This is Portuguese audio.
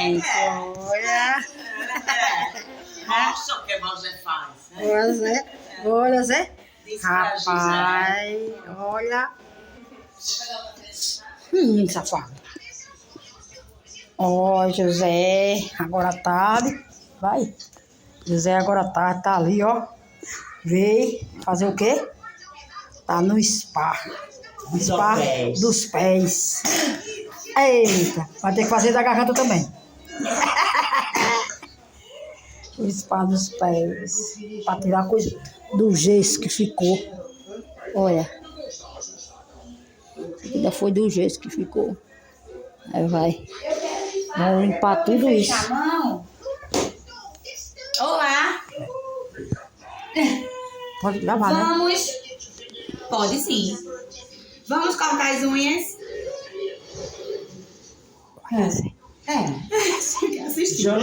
gente. Olha. Mostra o que você faz, né? Olha, Zé. Rapaz, olha. Safado. Ó, José, agora à tarde. Vai. José, agora à tarde, tá ali, ó. Veio fazer o quê? Tá no spa. Spa dos pés. Eita, vai ter que fazer da garganta também. O spa dos pés. Pra tirar a coisa do gesso que ficou. Olha. Ainda foi do gesso que ficou. Aí vai. Vamos limpar tudo isso. A mão. Olá. Pode lavar, né? Vamos. Pode sim. Vamos cortar as unhas. Conhece? Assistiu.